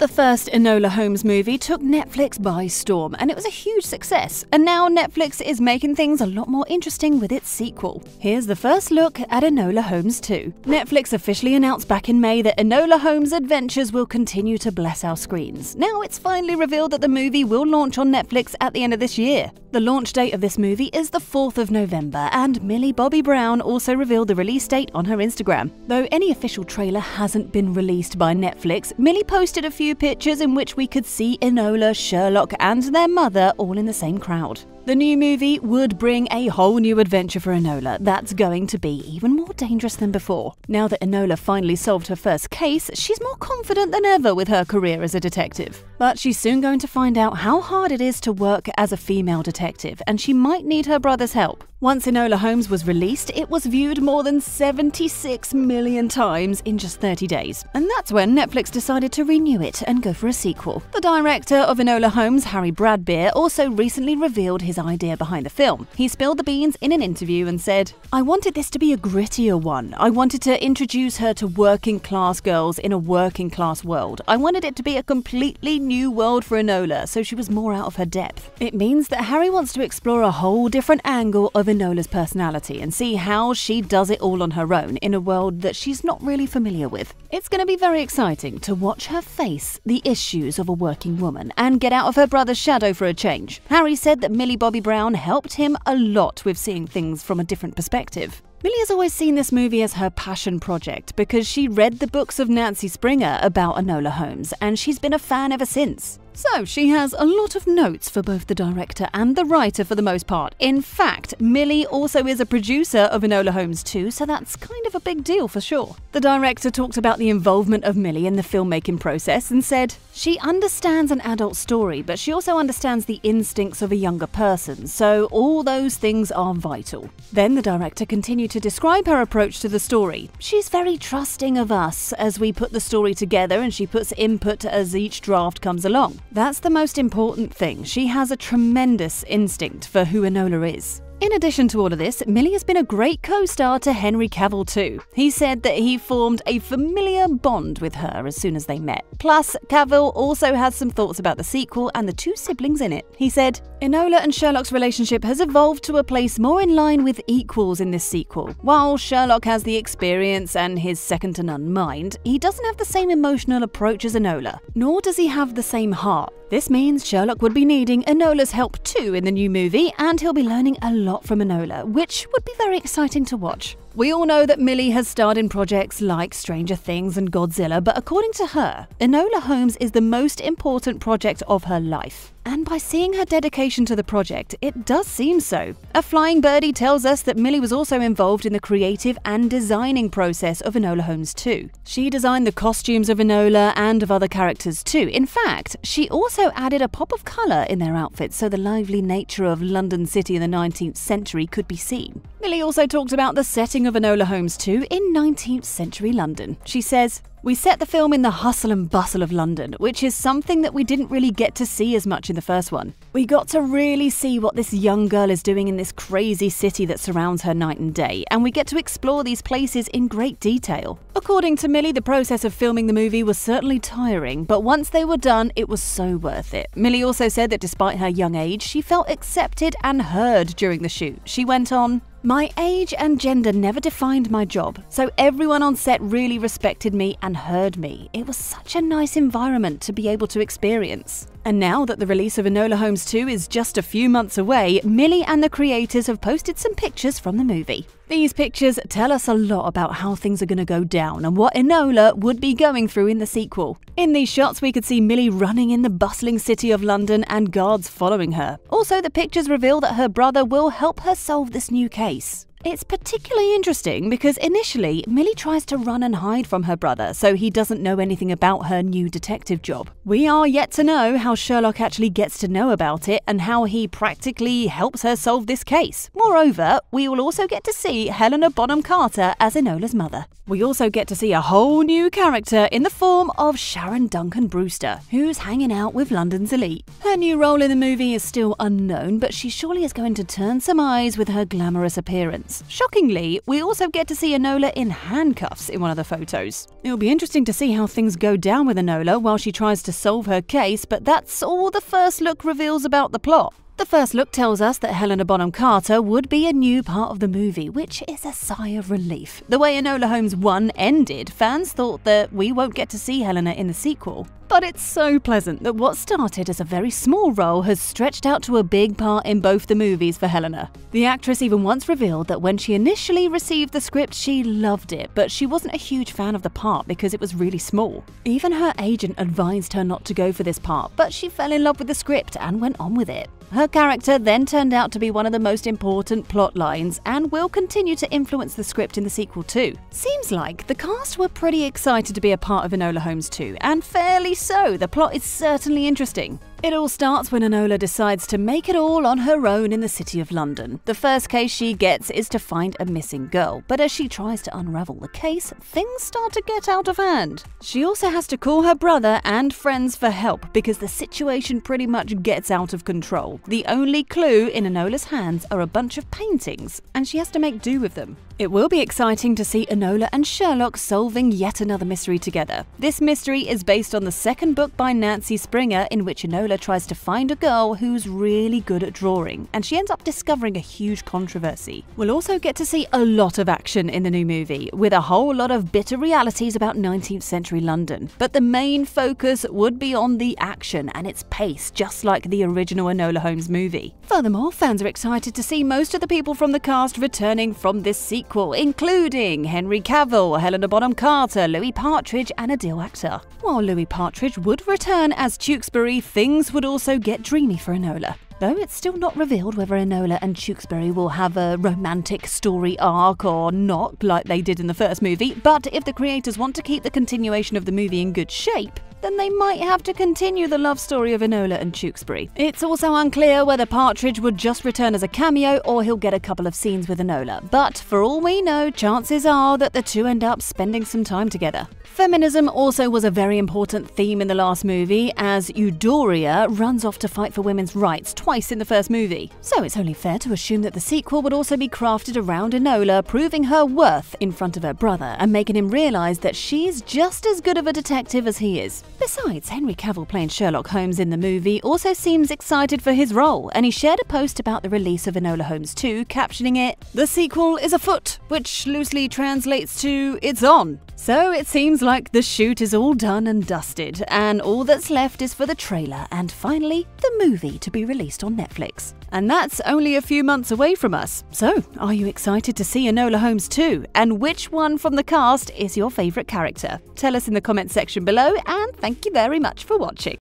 The first Enola Holmes movie took Netflix by storm, and it was a huge success. And now Netflix is making things a lot more interesting with its sequel. Here's the first look at Enola Holmes 2. Netflix officially announced back in May that Enola Holmes' adventures will continue to bless our screens. Now it's finally revealed that the movie will launch on Netflix at the end of this year. The launch date of this movie is the 4th of November, and Millie Bobby Brown also revealed the release date on her Instagram. Though any official trailer hasn't been released by Netflix, Millie posted a few pictures in which we could see Enola, Sherlock, and their mother all in the same crowd. The new movie would bring a whole new adventure for Enola that's going to be even more dangerous than before. Now that Enola finally solved her first case, she's more confident than ever with her career as a detective. But she's soon going to find out how hard it is to work as a female detective, and she might need her brother's help. Once Enola Holmes was released, it was viewed more than 76 million times in just 30 days. And that's when Netflix decided to renew it and go for a sequel. The director of Enola Holmes, Harry Bradbeer, also recently revealed his idea behind the film. He spilled the beans in an interview and said, "I wanted this to be a grittier one. I wanted to introduce her to working class girls in a working class world. I wanted it to be a completely new world for Enola, so she was more out of her depth." It means that Harry wants to explore a whole different angle of Enola's personality and see how she does it all on her own in a world that she's not really familiar with. It's going to be very exciting to watch her face the issues of a working woman and get out of her brother's shadow for a change. Harry said that Millie Bobby Brown helped him a lot with seeing things from a different perspective. Millie has always seen this movie as her passion project because she read the books of Nancy Springer about Enola Holmes, and she's been a fan ever since. So she has a lot of notes for both the director and the writer for the most part. In fact, Millie also is a producer of Enola Holmes 2, so that's kind of a big deal for sure. The director talked about the involvement of Millie in the filmmaking process and said, "She understands an adult story, but she also understands the instincts of a younger person, so all those things are vital." Then the director continued to describe her approach to the story. "She's very trusting of us as we put the story together, and she puts input as each draft comes along. That's the most important thing. She has a tremendous instinct for who Enola is." In addition to all of this, Millie has been a great co-star to Henry Cavill too. He said that he formed a familiar bond with her as soon as they met. Plus, Cavill also has some thoughts about the sequel and the two siblings in it. He said, "Enola and Sherlock's relationship has evolved to a place more in line with equals in this sequel. While Sherlock has the experience and his second-to-none mind, he doesn't have the same emotional approach as Enola, nor does he have the same heart. This means Sherlock would be needing Enola's help too in the new movie, and he'll be learning a lot from Enola, which would be very exciting to watch." We all know that Millie has starred in projects like Stranger Things and Godzilla, but according to her, Enola Holmes is the most important project of her life. And by seeing her dedication to the project, it does seem so. A Flying Birdie tells us that Millie was also involved in the creative and designing process of Enola Holmes 2. She designed the costumes of Enola and of other characters too. In fact, she also added a pop of colour in their outfits so the lively nature of London City in the 19th century could be seen. Millie also talked about the setting of Enola Holmes 2 in 19th century London. She says, "We set the film in the hustle and bustle of London, which is something that we didn't really get to see as much in the first one. We got to really see what this young girl is doing in this crazy city that surrounds her night and day, and we get to explore these places in great detail." According to Millie, the process of filming the movie was certainly tiring, but once they were done, it was so worth it. Millie also said that despite her young age, she felt accepted and heard during the shoot. She went on, "My age and gender never defined my job, so everyone on set really respected me and heard me. It was such a nice environment to be able to experience." And now that the release of Enola Holmes 2 is just a few months away, Millie and the creators have posted some pictures from the movie. These pictures tell us a lot about how things are going to go down and what Enola would be going through in the sequel. In these shots, we could see Millie running in the bustling city of London and guards following her. Also, the pictures reveal that her brother will help her solve this new case. It's particularly interesting because initially, Millie tries to run and hide from her brother so he doesn't know anything about her new detective job. We are yet to know how Sherlock actually gets to know about it and how he practically helps her solve this case. Moreover, we will also get to see Helena Bonham Carter as Enola's mother. We also get to see a whole new character in the form of Sharon Duncan Brewster, who's hanging out with London's elite. Her new role in the movie is still unknown, but she surely is going to turn some eyes with her glamorous appearance. outfits. Shockingly, we also get to see Enola in handcuffs in one of the photos. It'll be interesting to see how things go down with Enola while she tries to solve her case, but that's all the first look reveals about the plot. The first look tells us that Helena Bonham Carter would be a new part of the movie, which is a sigh of relief. The way Enola Holmes 1 ended, fans thought that we won't get to see Helena in the sequel. But it's so pleasant that what started as a very small role has stretched out to a big part in both the movies for Helena. The actress even once revealed that when she initially received the script, she loved it, but she wasn't a huge fan of the part because it was really small. Even her agent advised her not to go for this part, but she fell in love with the script and went on with it. Her character then turned out to be one of the most important plot lines and will continue to influence the script in the sequel too. Seems like the cast were pretty excited to be a part of Enola Holmes 2, and fairly so. The plot is certainly interesting. It all starts when Enola decides to make it all on her own in the city of London. The first case she gets is to find a missing girl, but as she tries to unravel the case, things start to get out of hand. She also has to call her brother and friends for help because the situation pretty much gets out of control. The only clue in Enola's hands are a bunch of paintings, and she has to make do with them. It will be exciting to see Enola and Sherlock solving yet another mystery together. This mystery is based on the second book by Nancy Springer, in which Enola tries to find a girl who's really good at drawing, and she ends up discovering a huge controversy. We'll also get to see a lot of action in the new movie, with a whole lot of bitter realities about 19th century London. But the main focus would be on the action and its pace, just like the original Enola Holmes movie. Furthermore, fans are excited to see most of the people from the cast returning from this sequel, including Henry Cavill, Helena Bonham Carter, Louis Partridge, and a Deal actor. While Louis Partridge would return as Tewkesbury, things would also get dreamy for Enola. Though it's still not revealed whether Enola and Tewkesbury will have a romantic story arc or not, like they did in the first movie, but if the creators want to keep the continuation of the movie in good shape, then they might have to continue the love story of Enola and Tewkesbury. It's also unclear whether Partridge would just return as a cameo or he'll get a couple of scenes with Enola, but for all we know, chances are that the two end up spending some time together. Feminism also was a very important theme in the last movie, as Eudora runs off to fight for women's rights twice in the first movie. So it's only fair to assume that the sequel would also be crafted around Enola, proving her worth in front of her brother and making him realize that she's just as good of a detective as he is. Besides, Henry Cavill playing Sherlock Holmes in the movie also seems excited for his role, and he shared a post about the release of Enola Holmes 2, captioning it, "The sequel is afoot," which loosely translates to "it's on." So it seems like the shoot is all done and dusted, and all that's left is for the trailer and finally the movie to be released on Netflix. And that's only a few months away from us. So, are you excited to see Enola Holmes 2? And which one from the cast is your favourite character? Tell us in the comments section below, and thank you very much for watching.